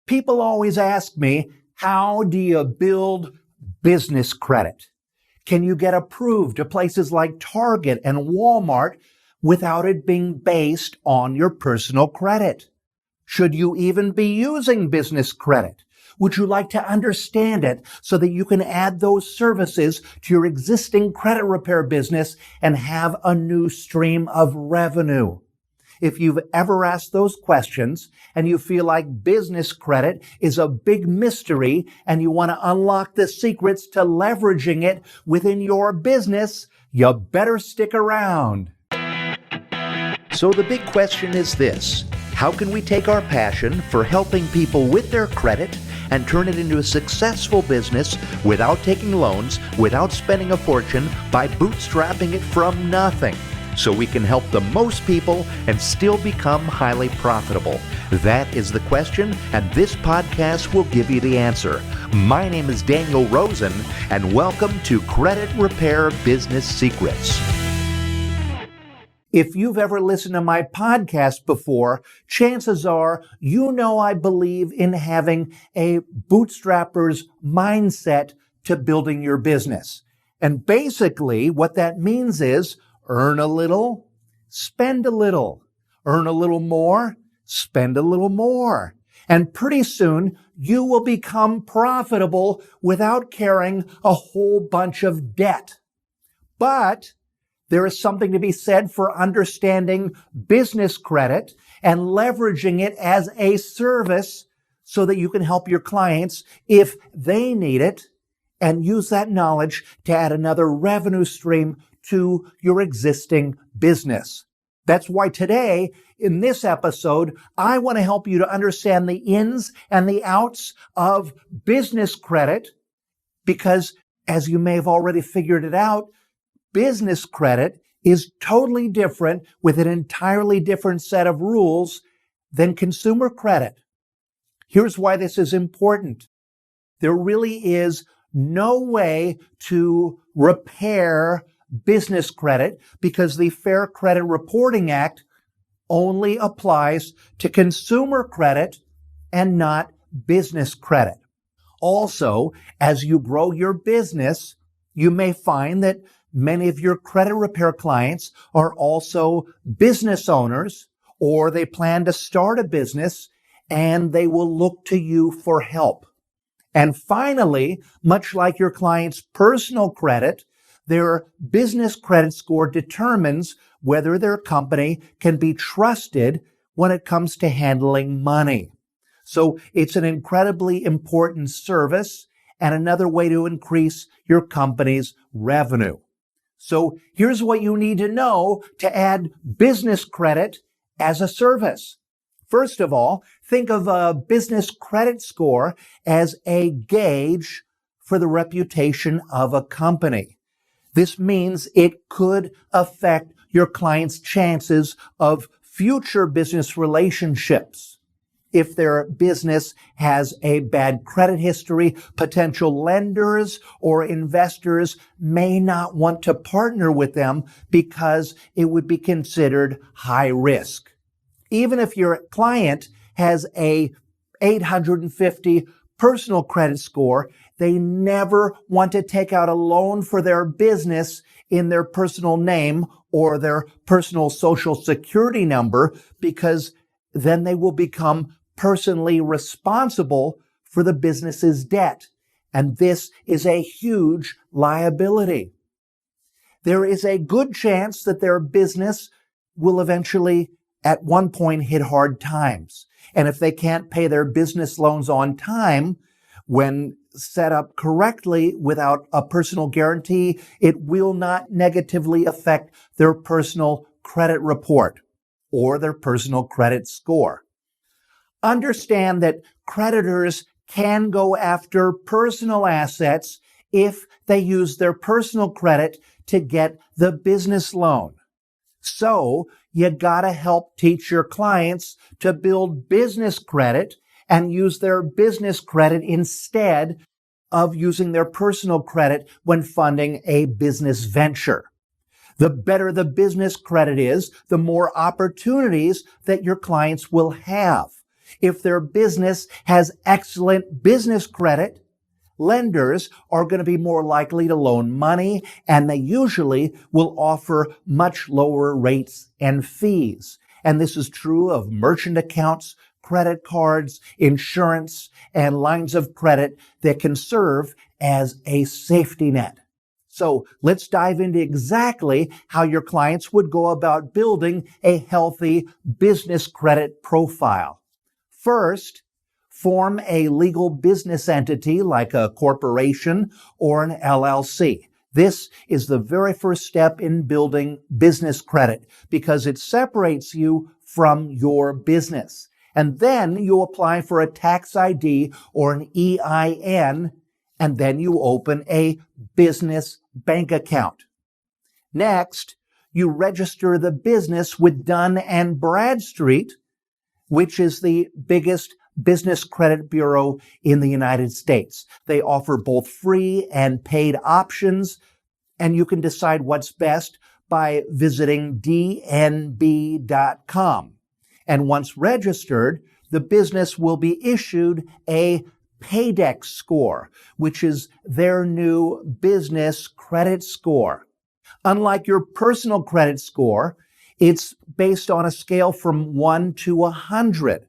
People always ask me, how do you build business credit? Can you get approved to places like Target and Walmart without it being based on your personal credit? Should you even be using business credit? Would you like to understand it so that you can add those services to your existing credit repair business and have a new stream of revenue? If you've ever asked those questions and you feel like business credit is a big mystery and you want to unlock the secrets to leveraging it within your business, you better stick around. So the big question is this: how can we take our passion for helping people with their credit and turn it into a successful business without taking loans, without spending a fortune, by bootstrapping it from nothing, so we can help the most people and still become highly profitable? That is the question, and this podcast will give you the answer. My name is Daniel Rosen, and welcome to Credit Repair Business Secrets. If you've ever listened to my podcast before, chances are you know I believe in having a bootstrapper's mindset to building your business. And basically what that means is earn a little, spend a little, earn a little more, spend a little more. And pretty soon you will become profitable without carrying a whole bunch of debt. But there is something to be said for understanding business credit and leveraging it as a service so that you can help your clients if they need it, and use that knowledge to add another revenue stream to your existing business. That's why today, in this episode, I want to help you to understand the ins and the outs of business credit, because as you may have already figured it out, business credit is totally different with an entirely different set of rules than consumer credit. Here's why this is important. There really is no way to repair business credit because the Fair Credit Reporting Act only applies to consumer credit and not business credit. Also, as you grow your business, you may find that many of your credit repair clients are also business owners, or they plan to start a business and they will look to you for help. And finally, much like your client's personal credit, their business credit score determines whether their company can be trusted when it comes to handling money. So it's an incredibly important service and another way to increase your company's revenue. So here's what you need to know to add business credit as a service. First of all, think of a business credit score as a gauge for the reputation of a company. This means it could affect your client's chances of future business relationships. If their business has a bad credit history, potential lenders or investors may not want to partner with them because it would be considered high risk. Even if your client has a 850 personal credit score, they never want to take out a loan for their business in their personal name or their personal social security number, because then they will become personally responsible for the business's debt. And this is a huge liability. There is a good chance that their business will eventually at one point hit hard times. And if they can't pay their business loans on time, when set up correctly without a personal guarantee, it will not negatively affect their personal credit report or their personal credit score. Understand that creditors can go after personal assets if they use their personal credit to get the business loan. So you gotta help teach your clients to build business credit and use their business credit instead of using their personal credit when funding a business venture. The better the business credit is, the more opportunities that your clients will have. If their business has excellent business credit, lenders are going to be more likely to loan money, and they usually will offer much lower rates and fees. And this is true of merchant accounts, credit cards, insurance, and lines of credit that can serve as a safety net. So let's dive into exactly how your clients would go about building a healthy business credit profile. First, form a legal business entity like a corporation or an LLC. This is the very first step in building business credit because it separates you from your business. And then you apply for a tax ID or an EIN, and then you open a business bank account. Next, you register the business with Dun & Bradstreet, which is the biggest business credit bureau in the United States. They offer both free and paid options, and you can decide what's best by visiting dnb.com. And once registered, the business will be issued a Paydex score, which is their new business credit score. Unlike your personal credit score, it's based on a scale from 1 to 100.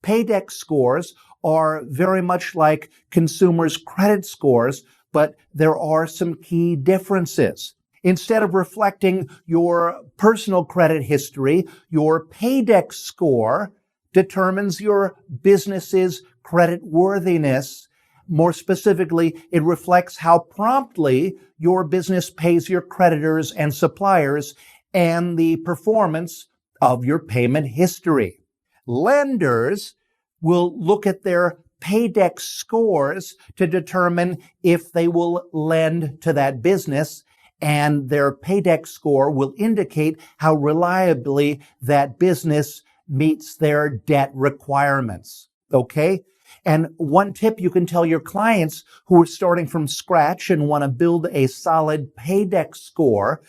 Paydex scores are very much like consumers' credit scores, but there are some key differences. Instead of reflecting your personal credit history, your Paydex score determines your business's credit worthiness. More specifically, it reflects how promptly your business pays your creditors and suppliers and the performance of your payment history. Lenders will look at their Paydex scores to determine if they will lend to that business, and their Paydex score will indicate how reliably that business meets their debt requirements. Okay? And one tip you can tell your clients who are starting from scratch and want to build a solid Paydex score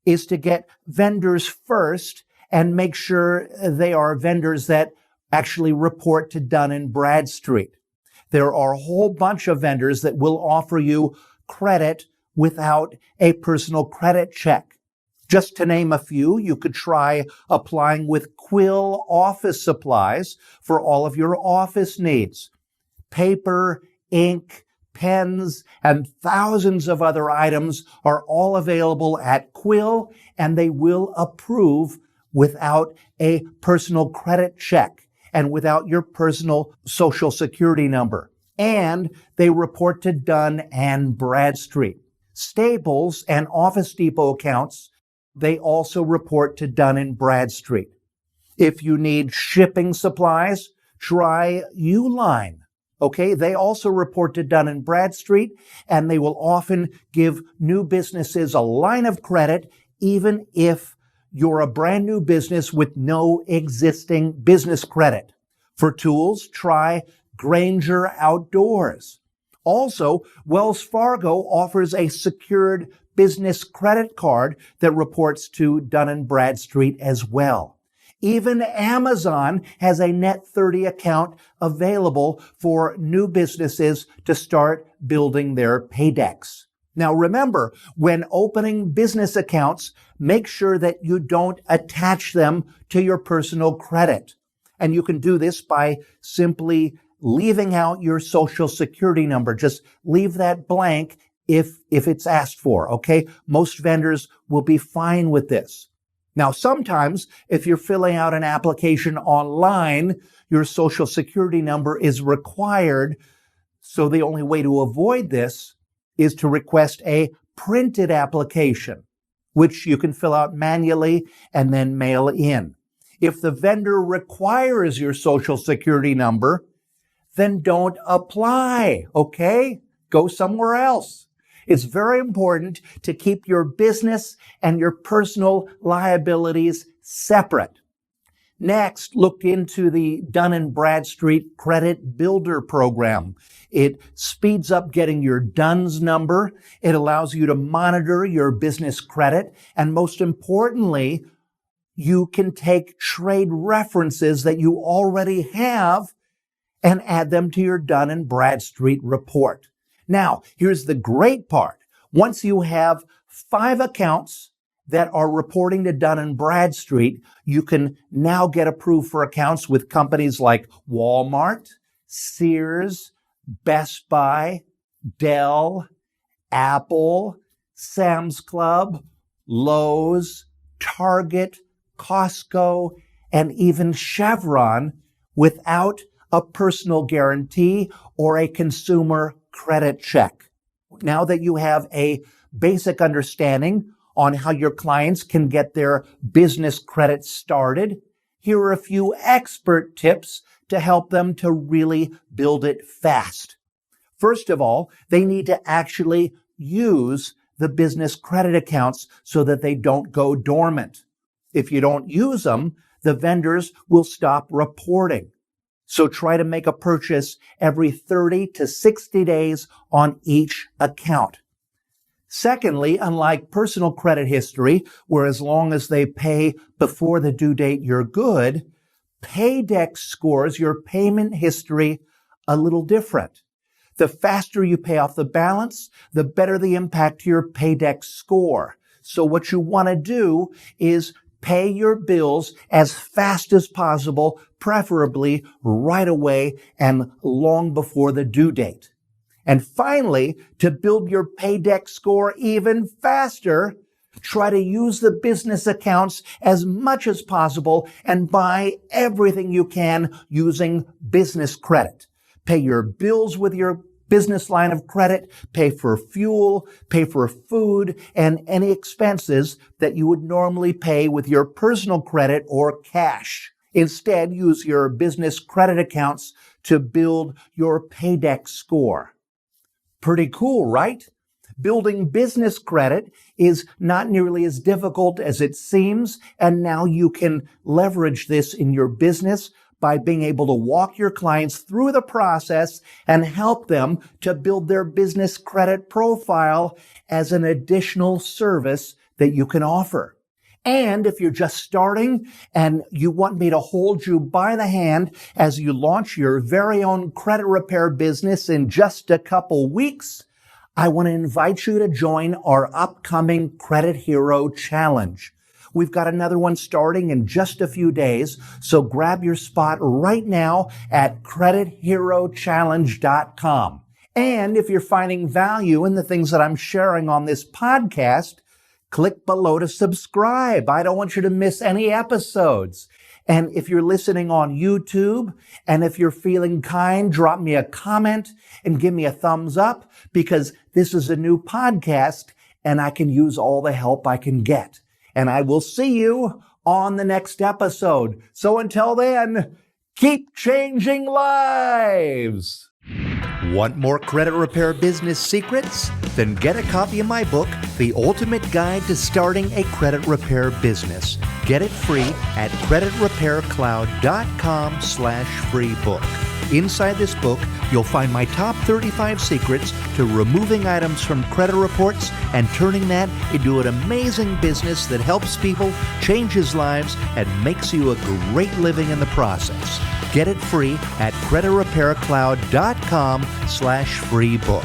is to get vendors first and make sure they are vendors that actually report to Dun & Bradstreet. There are a whole bunch of vendors that will offer you credit without a personal credit check. Just to name a few, you could try applying with Quill Office Supplies for all of your office needs. Paper, ink, pens, and thousands of other items are all available at Quill, and they will approve without a personal credit check and without your personal social security number. And they report to Dun & Bradstreet. Staples and Office Depot accounts, they also report to Dun & Bradstreet. If you need shipping supplies, try Uline. Okay, they also report to Dun & Bradstreet, and they will often give new businesses a line of credit, even if you're a brand new business with no existing business credit. For tools, try Granger Outdoors. Also, Wells Fargo offers a secured business credit card that reports to Dun & Bradstreet as well. Even Amazon has a Net 30 account available for new businesses to start building their Paydex. Now remember, when opening business accounts, make sure that you don't attach them to your personal credit. And you can do this by simply leaving out your social security number. Just leave that blank if it's asked for, okay? Most vendors will be fine with this. Now, sometimes if you're filling out an application online, your social security number is required. So the only way to avoid this is to request a printed application, which you can fill out manually and then mail in. If the vendor requires your social security number, then don't apply, okay? Go somewhere else. It's very important to keep your business and your personal liabilities separate. Next, look into the Dun & Bradstreet Credit Builder Program. It speeds up getting your DUNS number. It allows you to monitor your business credit. And most importantly, you can take trade references that you already have and add them to your Dun & Bradstreet report. Now, here's the great part. Once you have 5 accounts that are reporting to Dun & Bradstreet, you can now get approved for accounts with companies like Walmart, Sears, Best Buy, Dell, Apple, Sam's Club, Lowe's, Target, Costco, and even Chevron without a personal guarantee or a consumer credit check. Now that you have a basic understanding on how your clients can get their business credit started, here are a few expert tips to help them to really build it fast. First of all, they need to actually use the business credit accounts so that they don't go dormant. If you don't use them, the vendors will stop reporting. So try to make a purchase every 30 to 60 days on each account. Secondly, unlike personal credit history, where as long as they pay before the due date, you're good, Paydex scores your payment history a little different. The faster you pay off the balance, the better the impact to your Paydex score. So what you want to do is pay your bills as fast as possible, preferably right away and long before the due date. And finally, to build your Paydex score even faster, try to use the business accounts as much as possible and buy everything you can using business credit. Pay your bills with your business line of credit, pay for fuel, pay for food, and any expenses that you would normally pay with your personal credit or cash. Instead, use your business credit accounts to build your Paydex score. Pretty cool, right? Building business credit is not nearly as difficult as it seems, and now you can leverage this in your business by being able to walk your clients through the process and help them to build their business credit profile as an additional service that you can offer. And if you're just starting and you want me to hold you by the hand as you launch your very own credit repair business in just a couple weeks, I want to invite you to join our upcoming Credit Hero Challenge. We've got another one starting in just a few days, so grab your spot right now at creditherochallenge.com. And if you're finding value in the things that I'm sharing on this podcast, click below to subscribe. I don't want you to miss any episodes. And if you're listening on YouTube, and if you're feeling kind, drop me a comment and give me a thumbs up, because this is a new podcast and I can use all the help I can get. And I will see you on the next episode. So until then, keep changing lives. Want more credit repair business secrets? Then get a copy of my book, The Ultimate Guide to Starting a Credit Repair Business. Get it free at creditrepaircloud.com/free book. Inside this book, you'll find my top 35 secrets to removing items from credit reports and turning that into an amazing business that helps people, changes lives, and makes you a great living in the process. Get it free at creditrepaircloud.com/free book.